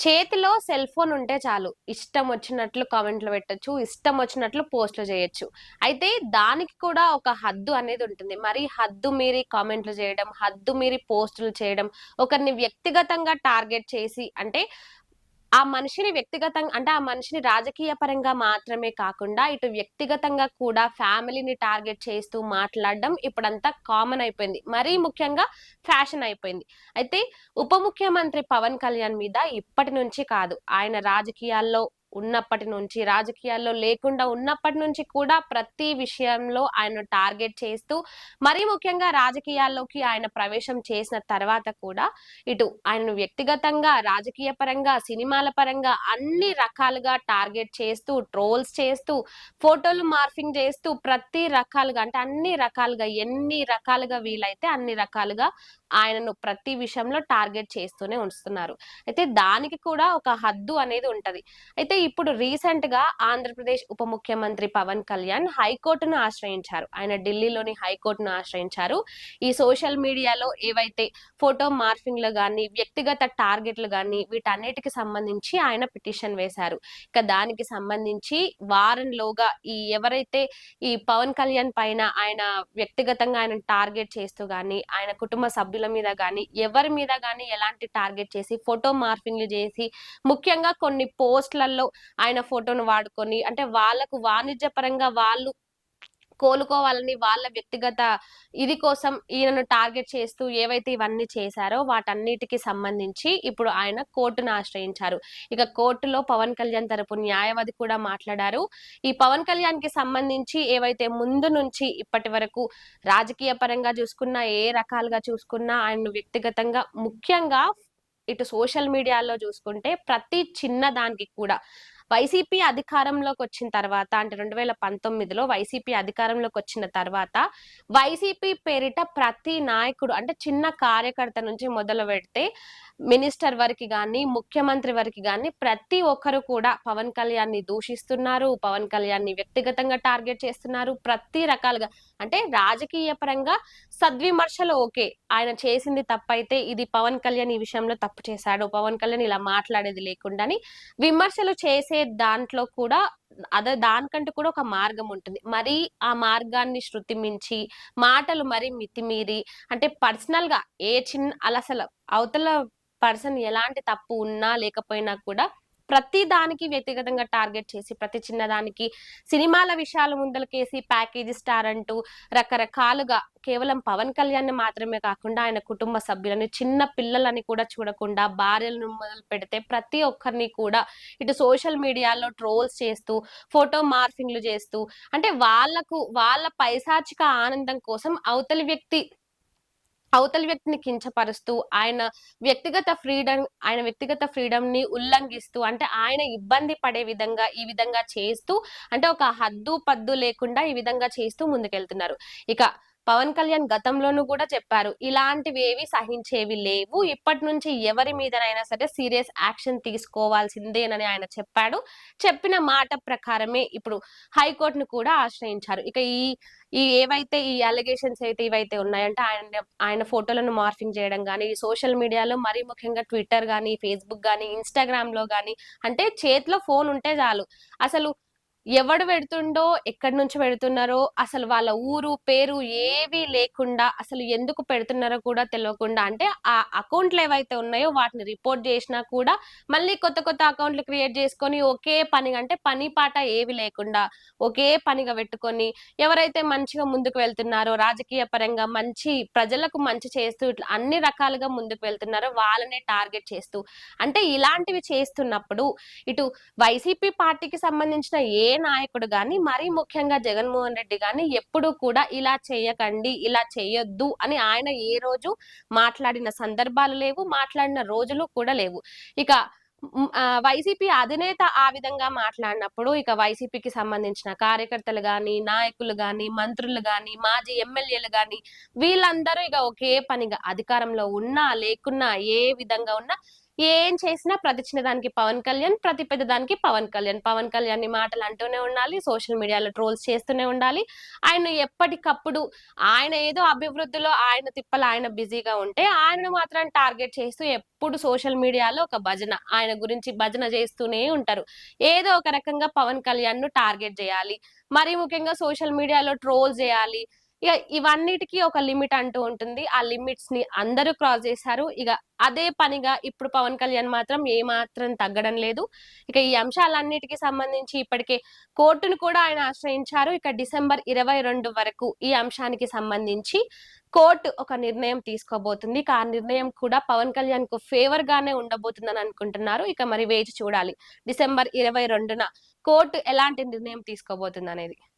చేతిలో cell phone ఉంటే చాలు. ఇష్టం వచ్చినట్లు కామెంట్లు పెట్టొచ్చు. ఇష్టం వచ్చినట్లు పోస్ట్‌లు చేయొచ్చు. అయితే దానికి కూడా ఒక హద్దు అనేది ఉంటుంది. మరి హద్దు మీరి కామెంట్లు చేయడం, హద్దు మీరి పోస్టులు చేయడం, ఒకరిని వ్యక్తిగతంగా టార్గెట్ చేసి అంటే ఆ మనిషిని వ్యక్తిగతంగా అంటే ఆ మనిషిని రాజకీయ పరంగా మాత్రమే కాకుండా ఇటు వ్యక్తిగతంగా కూడా ఫ్యామిలీని టార్గెట్ చేస్తూ మాట్లాడడం ఇప్పుడంతా కామన్ అయిపోయింది. మరీ ముఖ్యంగా ఫ్యాషన్ అయిపోయింది. అయితే ఉప ముఖ్యమంత్రి పవన్ కళ్యాణ్ మీద ఇప్పటి నుంచి కాదు, ఆయన రాజకీయాల్లో ఉన్నప్పటి నుంచి, రాజకీయాల్లో లేకుండా ఉన్నప్పటి నుంచి కూడా ప్రతి విషయంలో ఆయన్ను టార్గెట్ చేస్తూ, మరీ ముఖ్యంగా రాజకీయాల్లోకి ఆయన ప్రవేశం చేసిన తర్వాత కూడా ఇటు ఆయనను వ్యక్తిగతంగా, రాజకీయ పరంగా, సినిమాల పరంగా అన్ని రకాలుగా టార్గెట్ చేస్తూ, ట్రోల్స్ చేస్తూ, ఫోటోలు మార్ఫింగ్ చేస్తూ ప్రతి రకాలుగా అంటే అన్ని రకాలుగా ఎన్ని రకాలుగా వీలైతే అన్ని రకాలుగా ఆయనను ప్రతి విషయంలో టార్గెట్ చేస్తూనే ఉంచుతున్నారు. అయితే దానికి కూడా ఒక హద్దు అనేది ఉంటది. అయితే ఇప్పుడు రీసెంట్‌గా ఆంధ్రప్రదేశ్ ఉప ముఖ్యమంత్రి పవన్ కళ్యాణ్ హైకోర్టును ఆశ్రయించారు. ఆయన ఢిల్లీలోని హైకోర్టును ఆశ్రయించారు. ఈ సోషల్ మీడియాలో ఏవైతే ఫోటో మార్ఫింగ్‌లు గాని, వ్యక్తిగత టార్గెట్‌లు గాని వీటన్నిటికి సంబంధించి ఆయన పిటిషన్ వేశారు. ఇక దానికి సంబంధించి వారంలోగా ఎవరైతే ఈ పవన్ కళ్యాణ్ పైన ఆయన వ్యక్తిగతంగా ఆయనను టార్గెట్ చేస్తూ గాని, ఆయన కుటుంబ సభ్యుల మీద గాని, ఎవరి మీద గాని ఎలాంటి టార్గెట్ చేసి ఫోటో మార్ఫింగ్‌లు చేసి, ముఖ్యంగా కొన్ని పోస్ట్‌లలో ఆయన ఫోటోను వాడుకొని అంటే వాళ్ళకు వాణిజ్యపరంగా వాళ్ళు కోలుకోవాలని వాళ్ళ వ్యక్తిగత ఇది కోసం ఈయనను టార్గెట్ చేస్తూ ఏవైతే ఇవన్నీ చేశారో వాటన్నిటికి సంబంధించి ఇప్పుడు ఆయన కోర్టును ఆశ్రయించారు. ఇక కోర్టులో పవన్ కళ్యాణ్ తరపు న్యాయవాది కూడా మాట్లాడారు. ఈ పవన్ కళ్యాణ్‌కి సంబంధించి ఏవైతే ముందు నుంచి ఇప్పటి వరకు రాజకీయ పరంగా చూసుకున్నా, ఏ రకాలుగా చూసుకున్నా ఆయన్ను వ్యక్తిగతంగా ముఖ్యంగా ఇటు సోషల్ మీడియాలో చూసుకుంటే ప్రతి చిన్న దానికి కూడా వైసీపీ అధికారంలోకొచ్చిన తర్వాత అంటే 2019లో వైసీపీ అధికారంలోకొచ్చిన తర్వాత వైసీపీ పేరిట ప్రతి నాయకుడు అంటే చిన్న కార్యకర్త నుంచి మొదలుపెడితే మినిస్టర్ వరకి గాని, ముఖ్యమంత్రి వరకి గాని ప్రతి ఒక్కరు కూడా పవన్ కళ్యాణ్‌ని దూషిస్తున్నారు. పవన్ కళ్యాణ్‌ని వ్యక్తిగతంగా టార్గెట్ చేస్తున్నారు. ప్రతి రకాలుగా అంటే రాజకీయ పరంగా సద్విమర్శలు ఓకే. ఆయన చేసింది తప్పైతే ఇది పవన్ కళ్యాణ్ ఈ విషయంలో తప్పు చేశాడు. పవన్ కళ్యాణ్ ఇలా మాట్లాడేది లేకుండాని విమర్శలు చేసే దాంట్లో కూడా దానికంటూ కూడా ఒక మార్గం ఉంటుంది. మరీ ఆ మార్గాన్ని శృతి మించి, మాటలు మరీ మితిమీరి అంటే పర్సనల్‌గా ఏ అలసల అవతల పర్సన్ ఎలాంటి తప్పు ఉన్నా, లేకపోయినా కూడా ప్రతి దానికి వ్యక్తిగతంగా టార్గెట్ చేసి, ప్రతి చిన్నదానికి సినిమాల విషయాలు ముందలకేసి ప్యాకేజీ స్టార్ అంటూ రకరకాలుగా కేవలం పవన్ కళ్యాణ్‌ని మాత్రమే కాకుండా ఆయన కుటుంబ సభ్యులని, చిన్న పిల్లలని కూడా చూడకుండా భార్యలను మొదలుపెడితే ప్రతి ఒక్కరిని కూడా ఇటు సోషల్ మీడియాలో ట్రోల్స్ చేస్తూ, ఫోటో మార్ఫింగ్‌లు చేస్తూ అంటే వాళ్ళ పైశాచిక ఆనందం కోసం అవతలి వ్యక్తిని కించపరుస్తూ, ఆయన వ్యక్తిగత ఫ్రీడమ్‌ని ఉల్లంఘిస్తూ, అంటే ఆయన ఇబ్బంది పడే విధంగా, ఈ విధంగా చేస్తూ, అంటే ఒక హద్దు, పద్దు లేకుండా ఈ విధంగా చేస్తూ ముందుకెళ్తున్నారు. ఇక పవన్ కళ్యాణ్ గతంలోనూ కూడా చెప్పారు. ఇలాంటివేవి సహించేవి లేవు. ఇప్పటి నుంచి ఎవరి మీదనైనా సరే సీరియస్ యాక్షన్ తీసుకోవాల్సిందేనని ఆయన చెప్పాడు. చెప్పిన మాట ప్రకారమే ఇప్పుడు హైకోర్ట్‌ని కూడా ఆశ్రయించారు. ఇక ఈ ఈ ఏవైతే ఈ అలిగేషన్స్ ఇవైతే ఉన్నాయంటే ఆయన ఫోటోలను మార్ఫింగ్ చేయడం గాని, సోషల్ మీడియాలో మరీ ముఖ్యంగా ట్విట్టర్ గాని, ఫేస్‌బుక్ గాని, ఇన్‌స్టాగ్రామ్‌లో గాని అంటే చేతిలో ఫోన్ ఉంటే చాలు. అసలు ఎవడు పెడుతుండో, ఎక్కడి నుంచి పెడుతున్నారో, అసలు వాళ్ళ ఊరు, పేరు ఏవి లేకుండా, అసలు ఎందుకు పెడుతున్నారో కూడా తెలవకుండా అంటే ఆ అకౌంట్‌లేవైతే ఉన్నాయో వాటిని రిపోర్ట్ జేసినా కూడా మళ్ళీ కొత్త కొత్త అకౌంట్‌లు క్రియేట్ చేసుకొని ఒకే పనిగా అంటే పని పాట ఏవి లేకుండా ఒకే పనిగా పెట్టుకొని ఎవరైతే మంచిగా ముందుకు వెళ్తున్నారో, రాజకీయ పరంగా ప్రజలకు మంచి చేస్తూ ఇట్లా అన్ని రకాలుగా ముందుకు వెళ్తున్నారో వాళ్ళనే టార్గెట్ చేస్తూ అంటే ఇలాంటివి చేస్తున్నప్పుడు ఇటు వైసీపీ పార్టీకి సంబంధించిన ఏ నాయకుడు గాని, మరీ ముఖ్యంగా జగన్మోహన్ రెడ్డి గాని ఎప్పుడూ కూడా ఇలా చేయకండి, ఇలా చేయొద్దు అని ఆయన ఏ రోజు మాట్లాడిన సందర్భాలు లేవు. మాట్లాడిన రోజులు కూడా లేవు. ఇక వైసీపీ అధినేత ఆ విధంగా మాట్లాడినప్పుడు ఇక వైసీపీకి సంబంధించిన కార్యకర్తలు గాని, నాయకులు గాని, మంత్రులు గాని, మాజీ ఎమ్మెల్యేలు గాని వీళ్ళందరూ ఇక ఒకే పనిగా అధికారంలో ఉన్నా, లేకున్నా, ఏ విధంగా ఉన్నా ఏం చేసినా ప్రతి చిన్నదానికి పవన్ కళ్యాణ్, ప్రతి పెద్దదానికి పవన్ కళ్యాణ్. పవన్ కళ్యాణ్‌ని మాటలు అంటూనే ఉండాలి. సోషల్ మీడియాలో ట్రోల్స్ చేస్తూనే ఉండాలి. ఆయన ఎప్పటికప్పుడు ఆయన ఏదో అభివృద్ధిలో ఆయన తిప్పలు ఆయన బిజీగా ఉంటే, ఆయనను మాత్రం టార్గెట్ చేస్తూ ఎప్పుడు సోషల్ మీడియాలో ఒక భజన. ఆయన గురించి భజన చేస్తూనే ఉంటారు. ఏదో ఒక రకంగా పవన్ కళ్యాణ్‌ను టార్గెట్ చేయాలి. మరీ ముఖ్యంగా సోషల్ మీడియాలో ట్రోల్ చేయాలి. ఇగ ఇవన్నిటికి ఒక లిమిట్ అంటూ ఉంటుంది. ఆ లిమిట్స్‌ని అందరూ క్రాస్ చేశారు. ఇగ అదే పనిగా ఇప్పుడు పవన్ కళ్యాణ్ మాత్రం ఏమాత్రం తగ్గడం లేదు. ఇక ఈ అంశాలన్నిటికి సంబంధించి ఇప్పటికే కోర్టును కూడా ఆయన ఆశ్రయించారు. ఇక డిసెంబర్ 22 వరకు ఈ అంశానికి సంబంధించి కోర్టు ఒక నిర్ణయం తీసుకోబోతుంది. ఇక ఆ నిర్ణయం కూడా పవన్ కళ్యాణ్‌కు ఫేవర్ గానే ఉండబోతుందని అనుకుంటున్నారు. ఇక మరి వేచి చూడాలి. డిసెంబర్ 22న కోర్టు ఎలాంటి నిర్ణయం తీసుకోబోతుందనేది.